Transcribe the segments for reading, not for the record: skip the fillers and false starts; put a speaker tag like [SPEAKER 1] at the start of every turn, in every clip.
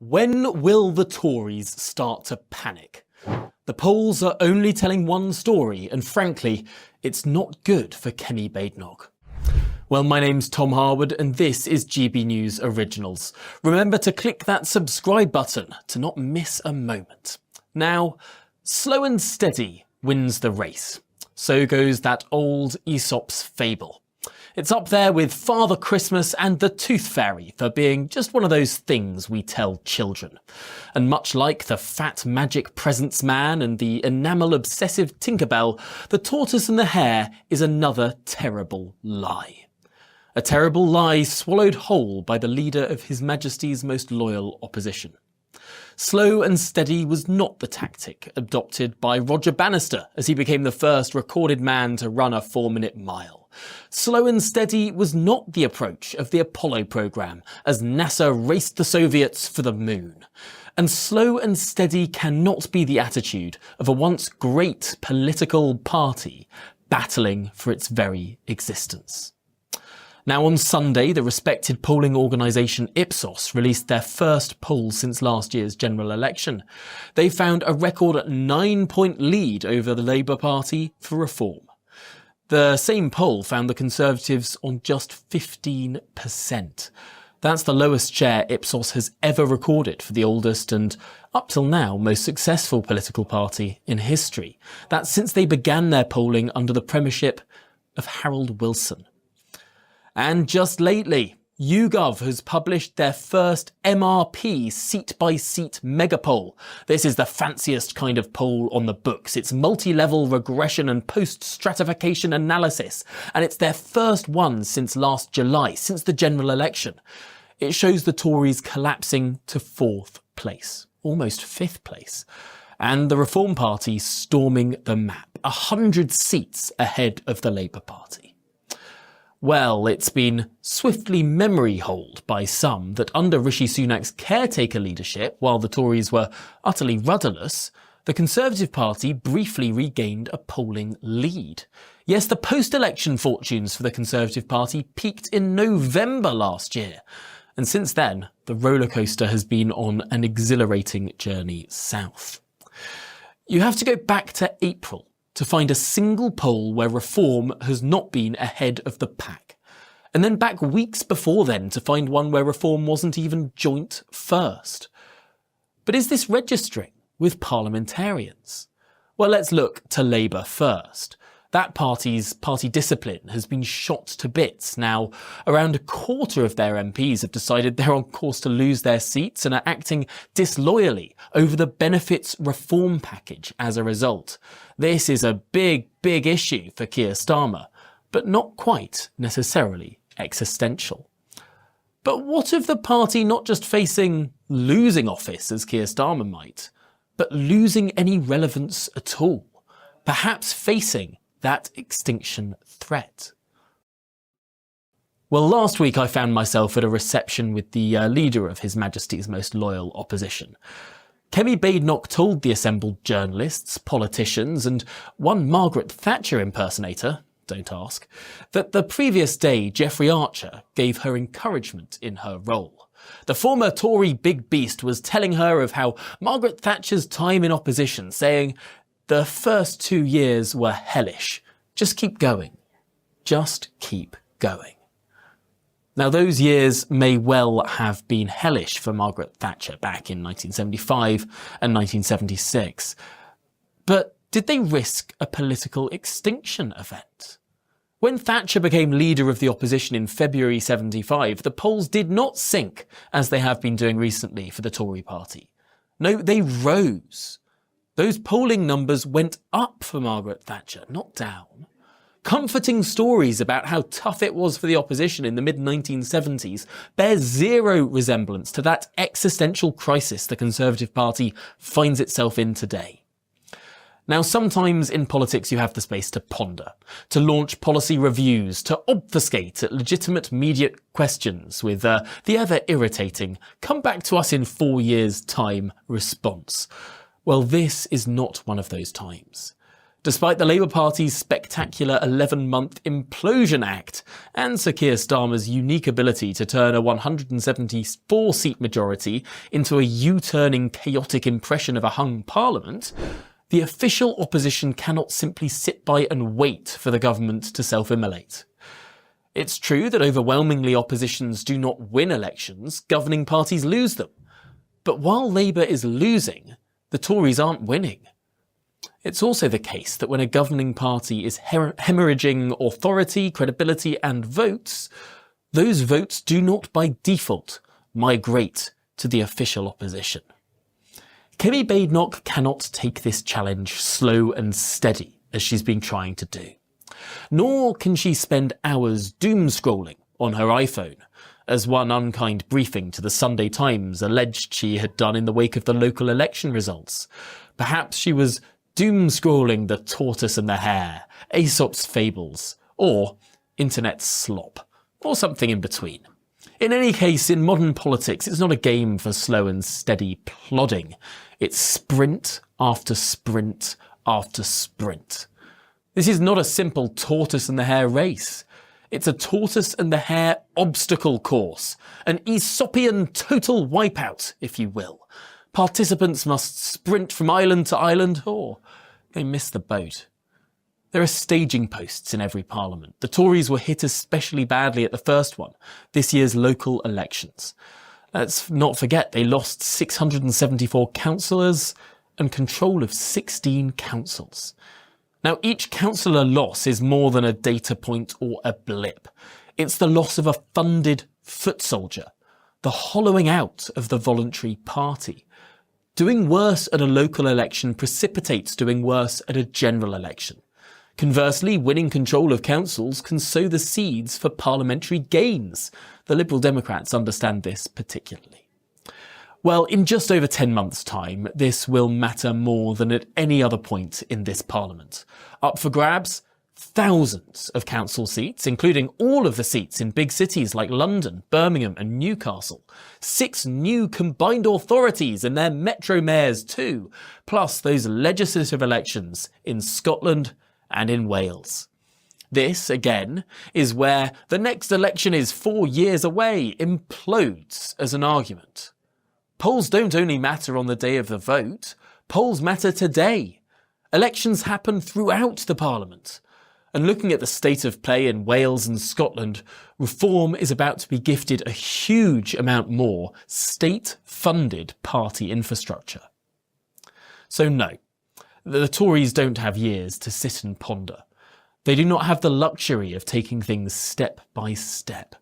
[SPEAKER 1] When will the Tories start to panic? The polls are only telling one story, and frankly, it's not good for Kemi Badenoch. Well, my name's Tom Harwood, and this is GB News Originals. Remember to click that subscribe button to not miss a moment. Now, slow and steady wins the race. So goes that old Aesop's fable. It's up there with Father Christmas and the Tooth Fairy for being just one of those things we tell children. And much like the fat magic presents man and the enamel obsessive Tinkerbell, the tortoise and the hare is another terrible lie. A terrible lie swallowed whole by the leader of His Majesty's most loyal opposition. Slow and steady was not the tactic adopted by Roger Bannister as he became the first recorded man to run a 4-minute mile. Slow and steady was not the approach of the Apollo program as NASA raced the Soviets for the moon. And slow and steady cannot be the attitude of a once great political party battling for its very existence. Now on Sunday, the respected polling organisation Ipsos released their first poll since last year's general election. They found a record 9-point lead over the Labour Party for reform. The same poll found the Conservatives on just 15%. That's the lowest share Ipsos has ever recorded for the oldest and, up till now, most successful political party in history. That's since they began their polling under the premiership of Harold Wilson. And just lately, YouGov has published their first MRP seat-by-seat mega poll. This is the fanciest kind of poll on the books. It's multi-level regression and post-stratification analysis, and it's their first one since last July, since the general election. It shows the Tories collapsing to 4th place, almost 5th place, and the Reform Party storming the map, 100 seats ahead of the Labour Party. Well, it's been swiftly memory-holed by some that under Rishi Sunak's caretaker leadership, while the Tories were utterly rudderless, the Conservative Party briefly regained a polling lead. Yes, the post-election fortunes for the Conservative Party peaked in November last year, and since then, the rollercoaster has been on an exhilarating journey south. You have to go back to April to find a single poll where Reform has not been ahead of the pack. And then back weeks before then to find one where Reform wasn't even joint first. But is this registering with parliamentarians? Well, let's look to Labour first. That party's party discipline has been shot to bits. Now, around a quarter of their MPs have decided they're on course to lose their seats and are acting disloyally over the benefits reform package as a result. This is a big issue for Keir Starmer, but not quite necessarily existential. But what of the party not just facing losing office as Keir Starmer might, but losing any relevance at all? Perhaps facing that extinction threat. Well, last week I found myself at a reception with the leader of His Majesty's most loyal opposition. Kemi Badenoch told the assembled journalists, politicians, and one Margaret Thatcher impersonator, don't ask, that the previous day Geoffrey Archer gave her encouragement in her role. The former Tory big beast was telling her of how Margaret Thatcher's time in opposition, saying, "The first 2 years were hellish. Just keep going. Just keep going." Now, those years may well have been hellish for Margaret Thatcher back in 1975 and 1976. But did they risk a political extinction event? When Thatcher became leader of the opposition in February 75, the polls did not sink as they have been doing recently for the Tory Party. No, they rose. Those polling numbers went up for Margaret Thatcher, not down. Comforting stories about how tough it was for the opposition in the mid-1970s bear zero resemblance to that existential crisis the Conservative Party finds itself in today. Now, sometimes in politics you have the space to ponder, to launch policy reviews, to obfuscate at legitimate media questions with the ever-irritating "come back to us in 4 years' time" response. Well, this is not one of those times. Despite the Labour Party's spectacular 11-month implosion act and Sir Keir Starmer's unique ability to turn a 174-seat majority into a U-turning chaotic impression of a hung parliament, the official opposition cannot simply sit by and wait for the government to self-immolate. It's true that overwhelmingly oppositions do not win elections, governing parties lose them. But while Labour is losing, the Tories aren't winning. It's also the case that when a governing party is hemorrhaging authority, credibility and votes, those votes do not by default migrate to the official opposition. Kemi Badenoch cannot take this challenge slow and steady as she's been trying to do. Nor can she spend hours doom-scrolling on her iPhone, as one unkind briefing to the Sunday Times alleged she had done in the wake of the local election results. Perhaps she was doom-scrolling the tortoise and the hare, Aesop's fables, or internet slop, or something in between. In any case, in modern politics, it's not a game for slow and steady plodding. It's sprint after sprint after sprint. This is not a simple tortoise and the hare race. It's a tortoise and the hare obstacle course, an Aesopian total wipeout, if you will. Participants must sprint from island to island, or they miss the boat. There are staging posts in every parliament. The Tories were hit especially badly at the first one, this year's local elections. Let's not forget they lost 674 councillors and control of 16 councils. Now, each councillor loss is more than a data point or a blip. It's the loss of a funded foot soldier, the hollowing out of the voluntary party. Doing worse at a local election precipitates doing worse at a general election. Conversely, winning control of councils can sow the seeds for parliamentary gains. The Liberal Democrats understand this particularly. Well, in just over 10 months' time, this will matter more than at any other point in this parliament. Up for grabs, thousands of council seats, including all of the seats in big cities like London, Birmingham and Newcastle. 6 new combined authorities and their metro mayors too, plus those legislative elections in Scotland and in Wales. This, again, is where the next election is 4 years away implodes as an argument. Polls don't only matter on the day of the vote, polls matter today. Elections happen throughout the Parliament. And looking at the state of play in Wales and Scotland, Reform is about to be gifted a huge amount more state-funded party infrastructure. So no, the Tories don't have years to sit and ponder. They do not have the luxury of taking things step by step,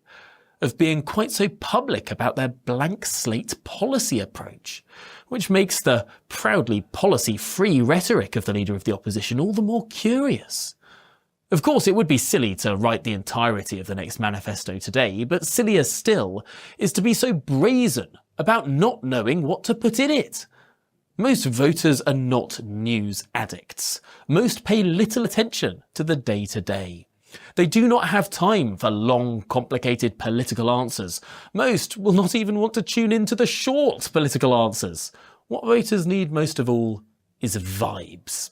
[SPEAKER 1] of being quite so public about their blank slate policy approach, which makes the proudly policy-free rhetoric of the leader of the opposition all the more curious. Of course, it would be silly to write the entirety of the next manifesto today, but sillier still is to be so brazen about not knowing what to put in it. Most voters are not news addicts. Most pay little attention to the day-to-day. They do not have time for long, complicated political answers. Most will not even want to tune in to the short political answers. What voters need most of all is vibes.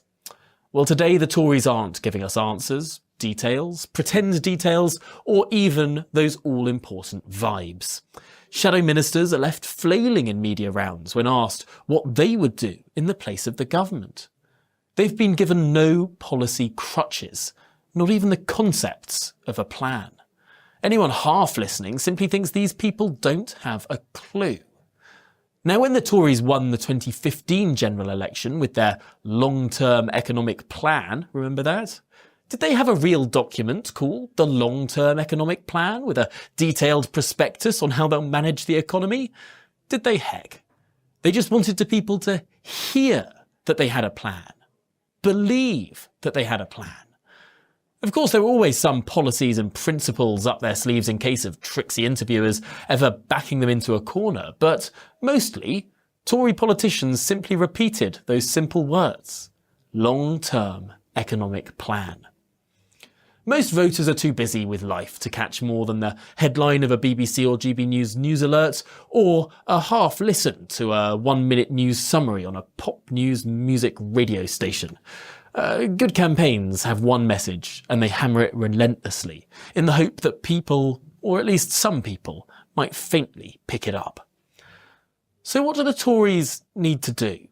[SPEAKER 1] Well, today the Tories aren't giving us answers, details, pretend details, or even those all-important vibes. Shadow ministers are left flailing in media rounds when asked what they would do in the place of the government. They've been given no policy crutches, not even the concepts of a plan. Anyone half listening simply thinks these people don't have a clue. Now, when the Tories won the 2015 general election with their long-term economic plan, remember that? Did they have a real document called the Long-Term Economic Plan with a detailed prospectus on how they'll manage the economy? Did they heck? They just wanted people to hear that they had a plan, believe that they had a plan. Of course, there were always some policies and principles up their sleeves in case of tricksy interviewers ever backing them into a corner, but mostly, Tory politicians simply repeated those simple words: long-term economic plan. Most voters are too busy with life to catch more than the headline of a BBC or GB News news alert, or a half listen to a 1-minute news summary on a pop news music radio station. Good campaigns have one message and they hammer it relentlessly in the hope that people, or at least some people, might faintly pick it up. So what do the Tories need to do?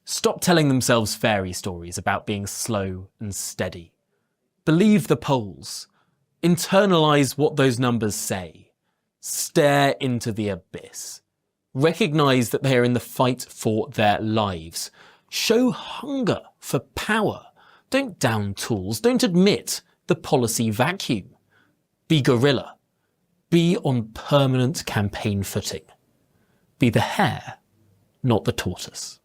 [SPEAKER 1] Stop telling themselves fairy stories about being slow and steady. Believe the polls. Internalise what those numbers say. Stare into the abyss. Recognise that they are in the fight for their lives. Show hunger for power. Don't down tools. Don't admit the policy vacuum. Be guerrilla. Be on permanent campaign footing. Be the hare, not the tortoise.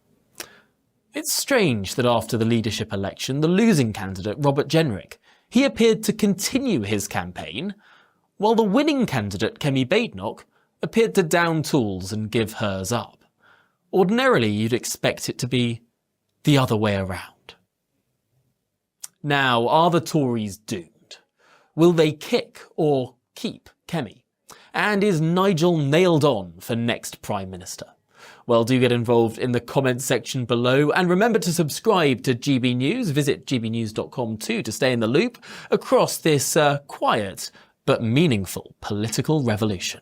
[SPEAKER 1] It's strange that after the leadership election, the losing candidate, Robert Jenrick, he appeared to continue his campaign, while the winning candidate, Kemi Badenoch, appeared to down tools and give hers up. Ordinarily, you'd expect it to be the other way around. Now, are the Tories doomed? Will they kick or keep Kemi? And is Nigel nailed on for next Prime Minister? Well, do get involved in the comments section below, and remember to subscribe to GB News. Visit gbnews.com too to stay in the loop across this quiet but meaningful political revolution.